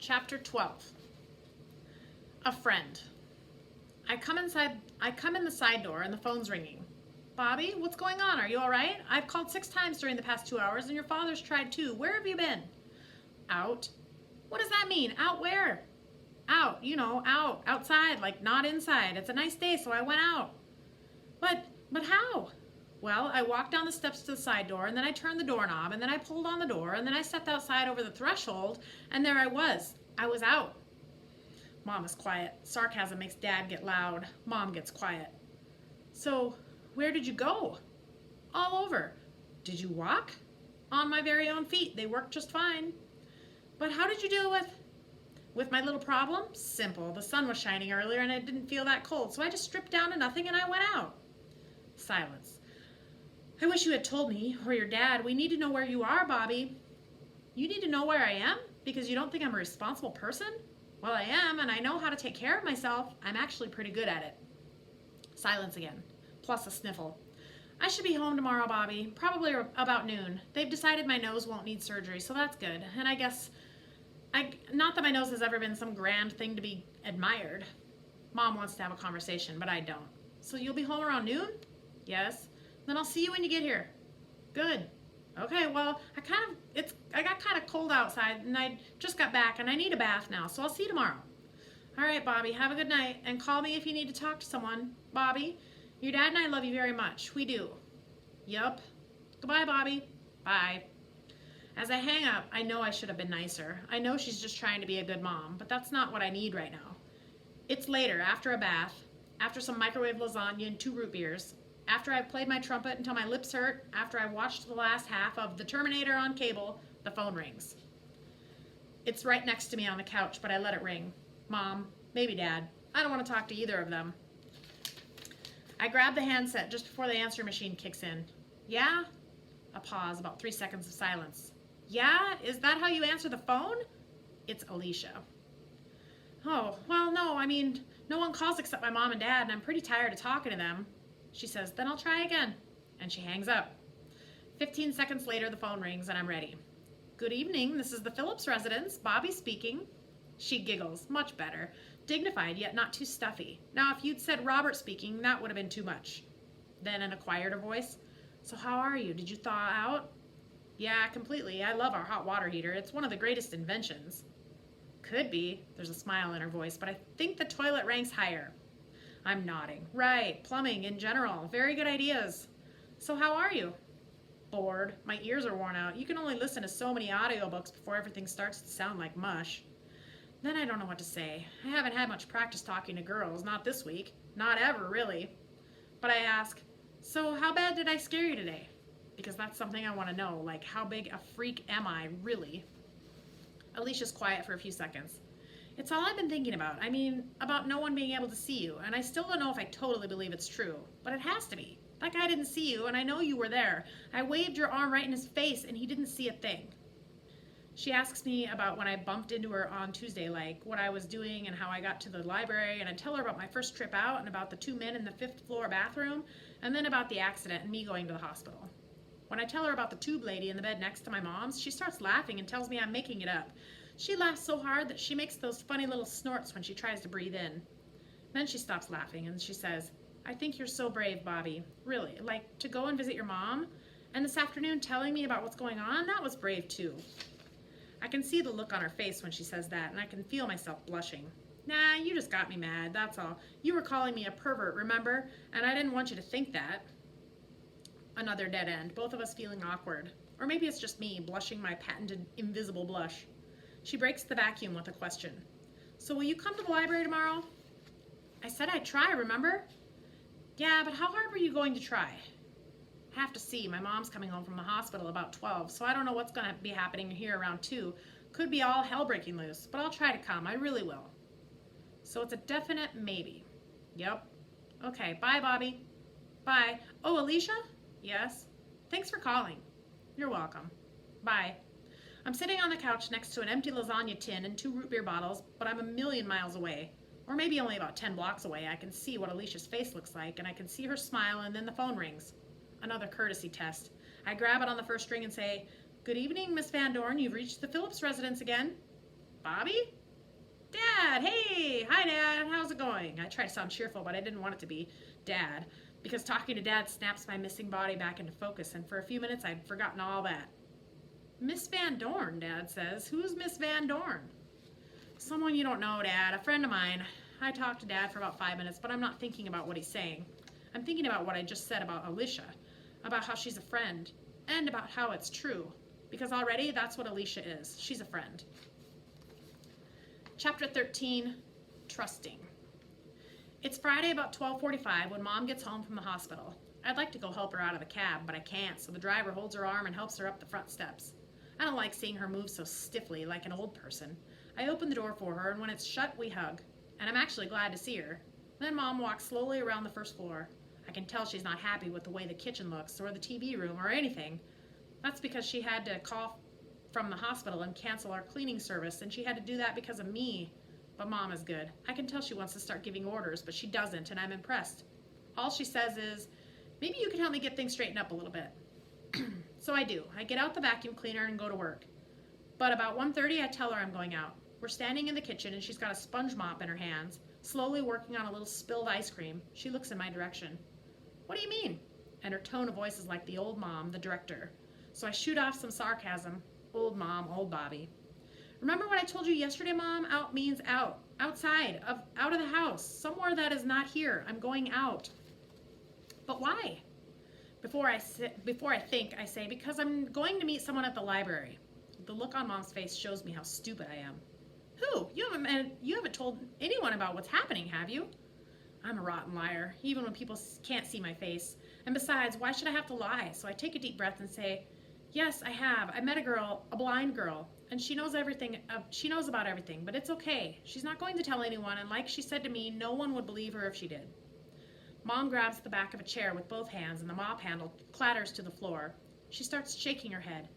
Chapter 12. A friend. I come in the side door and the phone's ringing. Bobby, what's going on? Are you all right? I've called 6 times during the past 2 hours and your father's tried too. Where have you been? Out. What does that mean? Out where? Out, out, outside, like not inside. It's a nice day, so I went out. But how? Well, I walked down the steps to the side door, and then I turned the doorknob, and then I pulled on the door, and then I stepped outside over the threshold, and there I was. I was out. Mom is quiet. Sarcasm makes Dad get loud. Mom gets quiet. So, where did you go? All over. Did you walk? On my very own feet. They worked just fine. But how did you deal with my little problem? Simple. The sun was shining earlier, and it didn't feel that cold, so I just stripped down to nothing, and I went out. Silence. I wish you had told me, or your dad. We need to know where you are, Bobby. You need to know where I am? Because you don't think I'm a responsible person? Well, I am, and I know how to take care of myself. I'm actually pretty good at it. Silence again, plus a sniffle. I should be home tomorrow, Bobby. Probably about noon. They've decided my nose won't need surgery, so that's good. And I guess, not that my nose has ever been some grand thing to be admired. Mom wants to have a conversation, but I don't. So you'll be home around noon? Yes. Then I'll see you when you get here. Good. Okay, well, I got kind of cold outside, and I just got back, and I need a bath now, so I'll see you tomorrow. All right, Bobby, have a good night, and call me if you need to talk to someone. Bobby, your dad and I love you very much. We do. Yup. Goodbye, Bobby. Bye. As I hang up, I know I should have been nicer. I know she's just trying to be a good mom, but that's not what I need right now. It's later, after a bath, after some microwave lasagna and 2 root beers, after I've played my trumpet until my lips hurt, after I watched the last half of The Terminator on cable, the phone rings. It's right next to me on the couch, but I let it ring. Mom, maybe Dad. I don't want to talk to either of them. I grab the handset just before the answer machine kicks in. Yeah? A pause, about 3 seconds of silence. Yeah? Is that how you answer the phone? It's Alicia. Oh, well, no, no one calls except my mom and dad, and I'm pretty tired of talking to them. She says, then I'll try again. And she hangs up. 15 seconds later, the phone rings and I'm ready. Good evening, this is the Phillips residence. Bobby speaking. She giggles, much better. Dignified, yet not too stuffy. Now, if you'd said Robert speaking, that would have been too much. Then in a quieter voice, so how are you? Did you thaw out? Yeah, completely. I love our hot water heater. It's one of the greatest inventions. Could be. There's a smile in her voice, but I think the toilet ranks higher. I'm nodding. Right, plumbing in general. Very good ideas. So how are you? Bored. My ears are worn out. You can only listen to so many audiobooks before everything starts to sound like mush. Then I don't know what to say. I haven't had much practice talking to girls, not this week. Not ever, really. But I ask, so how bad did I scare you today? Because that's something I want to know, like how big a freak am I, really? Alicia's quiet for a few seconds. It's all I've been thinking about. About no one being able to see you, and I still don't know if I totally believe it's true, but it has to be. That guy didn't see you, and I know you were there. I waved your arm right in his face, and he didn't see a thing. She asks me about when I bumped into her on Tuesday, like what I was doing and how I got to the library, and I tell her about my first trip out and about the 2 men in the 5th floor bathroom, and then about the accident and me going to the hospital. When I tell her about the tube lady in the bed next to my mom's, she starts laughing and tells me I'm making it up. She laughs so hard that she makes those funny little snorts when she tries to breathe in. Then she stops laughing and she says, I think you're so brave, Bobby. Really, like to go and visit your mom? And this afternoon telling me about what's going on, that was brave too. I can see the look on her face when she says that, and I can feel myself blushing. Nah, you just got me mad, that's all. You were calling me a pervert, remember? And I didn't want you to think that. Another dead end, both of us feeling awkward. Or maybe it's just me, blushing my patented invisible blush. She breaks the vacuum with a question. So will you come to the library tomorrow? I said I'd try, remember? Yeah, but how hard were you going to try? Have to see. My mom's coming home from the hospital about 12, so I don't know what's going to be happening here around 2. Could be all hell breaking loose, but I'll try to come. I really will. So it's a definite maybe. Yep. Okay, bye, Bobby. Bye. Oh, Alicia? Yes? Thanks for calling. You're welcome. Bye. I'm sitting on the couch next to an empty lasagna tin and 2 root beer bottles, but I'm a million miles away. Or maybe only about 10 blocks away. I can see what Alicia's face looks like, and I can see her smile, and then the phone rings. Another courtesy test. I grab it on the first ring and say, Good evening, Miss Van Dorn. You've reached the Phillips residence again. Bobby? Dad, hey! Hi, Dad. How's it going? I try to sound cheerful, but I didn't want it to be Dad, because talking to Dad snaps my missing body back into focus, and for a few minutes I'd forgotten all that. Miss Van Dorn, Dad says. Who's Miss Van Dorn? Someone you don't know, Dad. A friend of mine. I talked to Dad for about 5 minutes, but I'm not thinking about what he's saying. I'm thinking about what I just said about Alicia, about how she's a friend, and about how it's true. Because already, that's what Alicia is. She's a friend. Chapter 13, Trusting. It's Friday about 12:45 when Mom gets home from the hospital. I'd like to go help her out of the cab, but I can't, so the driver holds her arm and helps her up the front steps. I don't like seeing her move so stiffly, like an old person. I open the door for her, and when it's shut, we hug. And I'm actually glad to see her. Then Mom walks slowly around the first floor. I can tell she's not happy with the way the kitchen looks, or the TV room, or anything. That's because she had to call from the hospital and cancel our cleaning service, and she had to do that because of me. But Mom is good. I can tell she wants to start giving orders, but she doesn't, and I'm impressed. All she says is, maybe you can help me get things straightened up a little bit. So I do. I get out the vacuum cleaner and go to work. But about 1:30, I tell her I'm going out. We're standing in the kitchen, and she's got a sponge mop in her hands, slowly working on a little spilled ice cream. She looks in my direction. What do you mean? And her tone of voice is like the old Mom, the director. So I shoot off some sarcasm. Old Mom, old Bobby. Remember what I told you yesterday, Mom? Out means out. Outside. Out of the house. Somewhere that is not here. I'm going out. But why? Before I think, I say, because I'm going to meet someone at the library. The look on Mom's face shows me how stupid I am. Who? You haven't told anyone about what's happening, have you? I'm a rotten liar, even when people can't see my face. And besides, why should I have to lie? So I take a deep breath and say, yes, I have. I met a girl, a blind girl, and she knows everything. She knows about everything, but it's okay. She's not going to tell anyone, and like she said to me, no one would believe her if she did. Mom grabs the back of a chair with both hands, and the mop handle clatters to the floor. She starts shaking her head.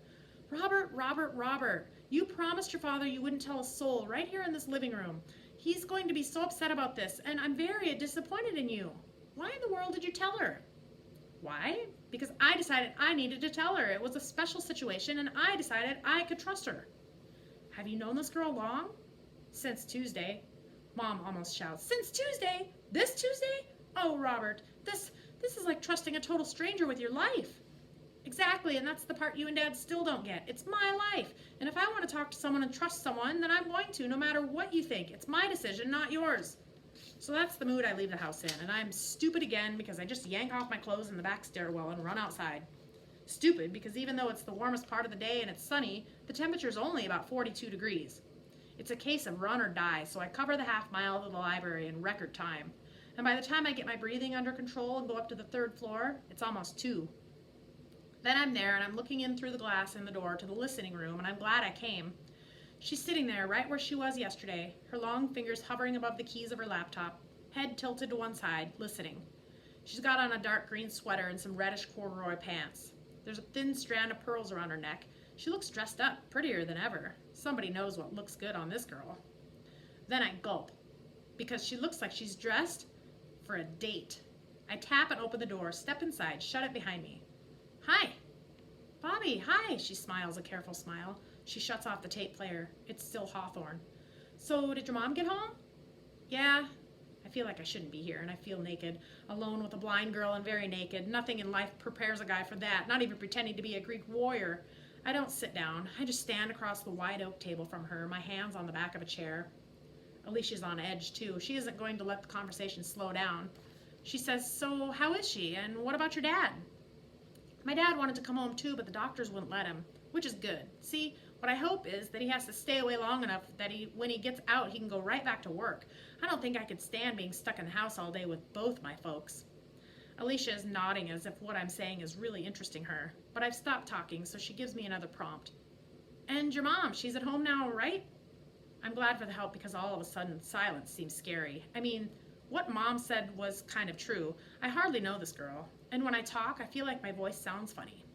Robert, Robert, Robert, you promised your father you wouldn't tell a soul right here in this living room. He's going to be so upset about this, and I'm very disappointed in you. Why in the world did you tell her? Why? Because I decided I needed to tell her. It was a special situation, and I decided I could trust her. Have you known this girl long? Since Tuesday. Mom almost shouts, since Tuesday? This Tuesday? Oh, Robert, this is like trusting a total stranger with your life. Exactly, and that's the part you and Dad still don't get. It's my life, and if I want to talk to someone and trust someone, then I'm going to, no matter what you think. It's my decision, not yours. So that's the mood I leave the house in, and I'm stupid again because I just yank off my clothes in the back stairwell and run outside. Stupid because even though it's the warmest part of the day and it's sunny, the temperature's only about 42 degrees. It's a case of run or die, so I cover the half mile to the library in record time. And by the time I get my breathing under control and go up to the 3rd floor, it's almost 2. Then I'm there, and I'm looking in through the glass in the door to the listening room, and I'm glad I came. She's sitting there right where she was yesterday, her long fingers hovering above the keys of her laptop, head tilted to one side, listening. She's got on a dark green sweater and some reddish corduroy pants. There's a thin strand of pearls around her neck. She looks dressed up, prettier than ever. Somebody knows what looks good on this girl. Then I gulp, because she looks like she's dressed for a date. I tap and open the door, step inside, shut it behind me. Hi. Bobby, hi, she smiles, a careful smile. She shuts off the tape player. It's still Hawthorne. So, did your mom get home? Yeah. I feel like I shouldn't be here, and I feel naked. Alone with a blind girl and very naked. Nothing in life prepares a guy for that, not even pretending to be a Greek warrior. I don't sit down. I just stand across the wide oak table from her, my hands on the back of a chair. Alicia's on edge, too. She isn't going to let the conversation slow down. She says, so how is she, and what about your dad? My dad wanted to come home, too, but the doctors wouldn't let him, which is good. See, what I hope is that he has to stay away long enough that when he gets out, he can go right back to work. I don't think I could stand being stuck in the house all day with both my folks. Alicia is nodding as if what I'm saying is really interesting her, but I've stopped talking, so she gives me another prompt. And your mom, she's at home now, right? I'm glad for the help because all of a sudden silence seems scary. I mean, what Mom said was kind of true. I hardly know this girl, and when I talk, I feel like my voice sounds funny.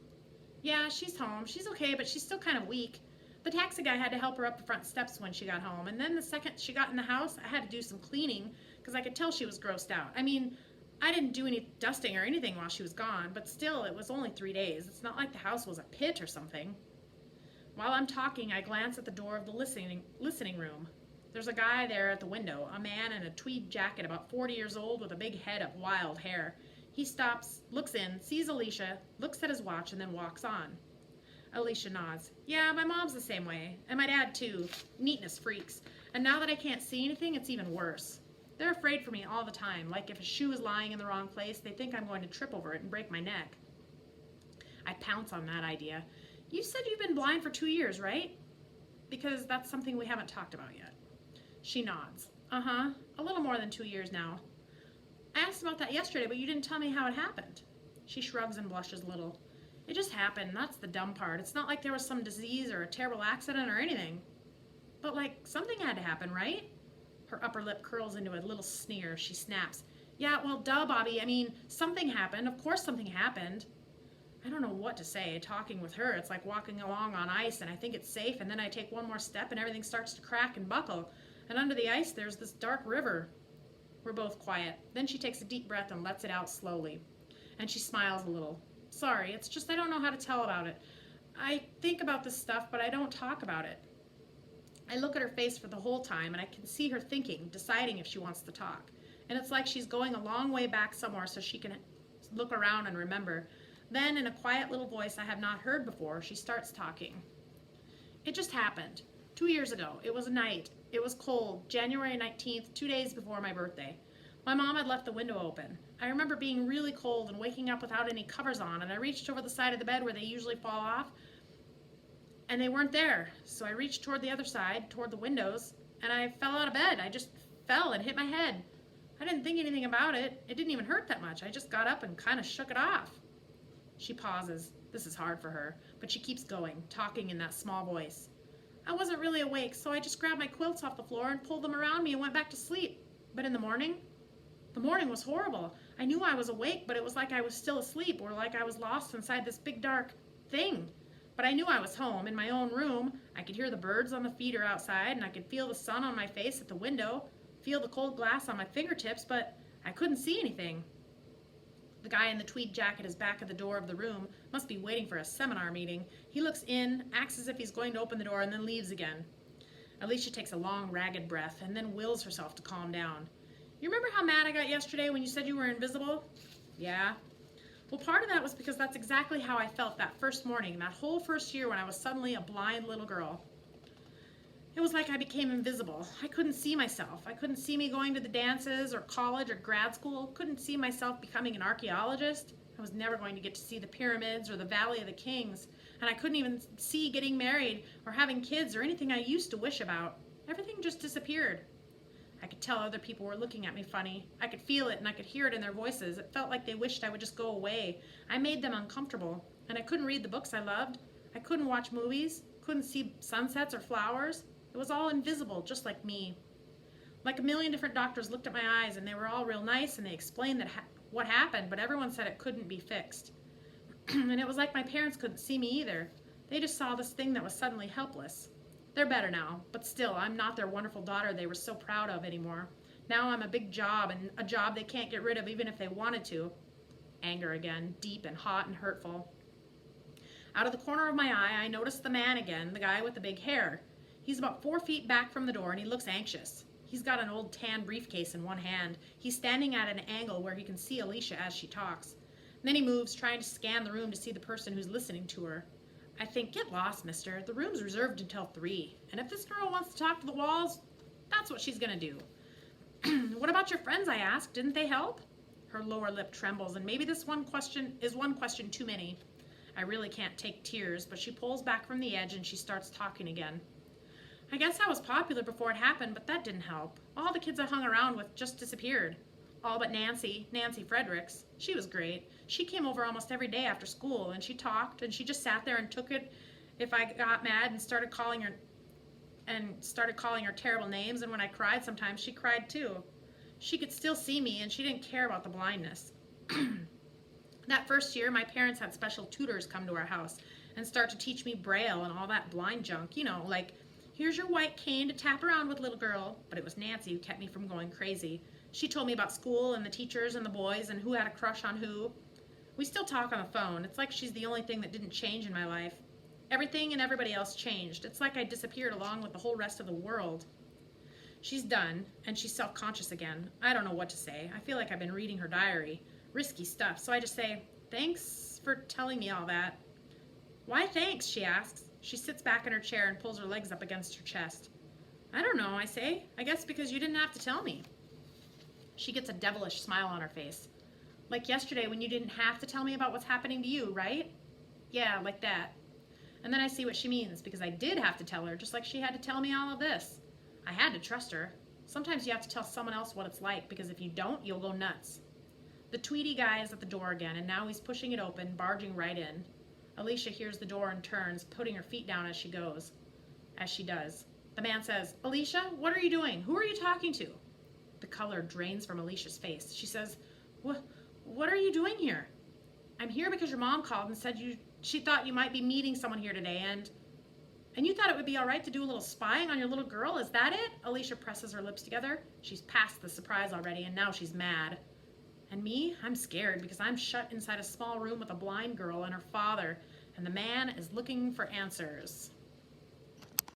Yeah, she's home. She's okay, but she's still kind of weak. The taxi guy had to help her up the front steps when she got home, and then the second she got in the house, I had to do some cleaning because I could tell she was grossed out. I mean, I didn't do any dusting or anything while she was gone, but still, it was only 3 days. It's not like the house was a pit or something. While I'm talking, I glance at the door of the listening room. There's a guy there at the window, a man in a tweed jacket about 40 years old with a big head of wild hair. He stops, looks in, sees Alicia, looks at his watch, and then walks on. Alicia nods. Yeah, my mom's the same way. And my dad, too. Neatness freaks. And now that I can't see anything, it's even worse. They're afraid for me all the time. Like if a shoe is lying in the wrong place, they think I'm going to trip over it and break my neck. I pounce on that idea. You said you've been blind for 2 years, right? Because that's something we haven't talked about yet. She nods. Uh-huh. A little more than 2 years now. I asked about that yesterday, but you didn't tell me how it happened. She shrugs and blushes a little. It just happened. That's the dumb part. It's not like there was some disease or a terrible accident or anything. But, like, something had to happen, right? Her upper lip curls into a little sneer. She snaps. Yeah, well, duh, Bobby. I mean, something happened. Of course something happened. I don't know what to say. Talking with her, it's like walking along on ice, and I think it's safe, and then I take one more step, and everything starts to crack and buckle. And under the ice, there's this dark river. We're both quiet. Then she takes a deep breath and lets it out slowly. And she smiles a little. Sorry, it's just I don't know how to tell about it. I think about this stuff, but I don't talk about it. I look at her face for the whole time, and I can see her thinking, deciding if she wants to talk. And it's like she's going a long way back somewhere so she can look around and remember. Then, in a quiet little voice I have not heard before, she starts talking. It just happened. 2 years ago. It was a night. It was cold, January 19th, 2 days before my birthday. My mom had left the window open. I remember being really cold and waking up without any covers on, and I reached over the side of the bed where they usually fall off, and they weren't there. So I reached toward the other side, toward the windows, and I fell out of bed. I just fell and hit my head. I didn't think anything about it. It didn't even hurt that much. I just got up and kind of shook it off. She pauses. This is hard for her, but she keeps going, talking in that small voice. I wasn't really awake, so I just grabbed my quilts off the floor and pulled them around me and went back to sleep. But in the morning was horrible. I knew I was awake, but it was like I was still asleep, or like I was lost inside this big dark thing. But I knew I was home, in my own room. I could hear the birds on the feeder outside, and I could feel the sun on my face at the window, feel the cold glass on my fingertips, but I couldn't see anything. The guy in the tweed jacket is back at the door of the room, must be waiting for a seminar meeting. He looks in, acts as if he's going to open the door, and then leaves again. Alicia takes a long, ragged breath, and then wills herself to calm down. You remember how mad I got yesterday when you said you were invisible? Yeah. Well, part of that was because that's exactly how I felt that first morning, that whole first year when I was suddenly a blind little girl. It was like I became invisible. I couldn't see myself. I couldn't see me going to the dances or college or grad school. Couldn't see myself becoming an archaeologist. I was never going to get to see the pyramids or the Valley of the Kings. And I couldn't even see getting married or having kids or anything I used to wish about. Everything just disappeared. I could tell other people were looking at me funny. I could feel it and I could hear it in their voices. It felt like they wished I would just go away. I made them uncomfortable. And I couldn't read the books I loved. I couldn't watch movies. Couldn't see sunsets or flowers. It was all invisible, just like me. Like a million different doctors looked at my eyes, and they were all real nice, and they explained what happened, but everyone said it couldn't be fixed. And it was like my parents couldn't see me either. They just saw this thing that was suddenly helpless. They're better now, but still, I'm not their wonderful daughter they were so proud of anymore. Now I'm a big job, and a job they can't get rid of even if they wanted to. Anger again, deep and hot and hurtful. Out of the corner of my eye, I noticed the man again, the guy with the big hair. He's about 4 feet back from the door, and he looks anxious. He's got an old tan briefcase in one hand. He's standing at an angle where he can see Alicia as she talks. And then he moves, trying to scan the room to see the person who's listening to her. I think, get lost, mister. The room's reserved until 3. And if this girl wants to talk to the walls, that's what she's going to do. What about your friends, I asked. Didn't they help? Her lower lip trembles, and maybe this one question too many. I really can't take tears, but she pulls back from the edge and she starts talking again. I guess I was popular before it happened, but that didn't help. All the kids I hung around with just disappeared. All but Nancy Fredericks. She was great. She came over almost every day after school, and she talked, and she just sat there and took it if I got mad and started calling her terrible names, and when I cried sometimes, she cried too. She could still see me, and she didn't care about the blindness. That first year, my parents had special tutors come to our house and start to teach me Braille and all that blind junk, like, here's your white cane to tap around with, little girl. But it was Nancy who kept me from going crazy. She told me about school and the teachers and the boys and who had a crush on who. We still talk on the phone. It's like she's the only thing that didn't change in my life. Everything and everybody else changed. It's like I disappeared along with the whole rest of the world. She's done, and she's self-conscious again. I don't know what to say. I feel like I've been reading her diary. Risky stuff. So I just say, thanks for telling me all that. Why thanks, she asks. She sits back in her chair and pulls her legs up against her chest. I don't know, I say. I guess because you didn't have to tell me. She gets a devilish smile on her face. Like yesterday when you didn't have to tell me about what's happening to you, right? Yeah, like that. And then I see what she means, because I did have to tell her, just like she had to tell me all of this. I had to trust her. Sometimes you have to tell someone else what it's like, because if you don't, you'll go nuts. The Tweety guy is at the door again, and now he's pushing it open, barging right in. Alicia hears the door and turns, putting her feet down as she does. The man says, Alicia, what are you doing? Who are you talking to? The color drains from Alicia's face. She says, what are you doing here? I'm here because your mom called and said she thought you might be meeting someone here today, and you thought it would be all right to do a little spying on your little girl? Is that it? Alicia presses her lips together. She's past the surprise already, and now she's mad. And me? I'm scared because I'm shut inside a small room with a blind girl and her father, and the man is looking for answers.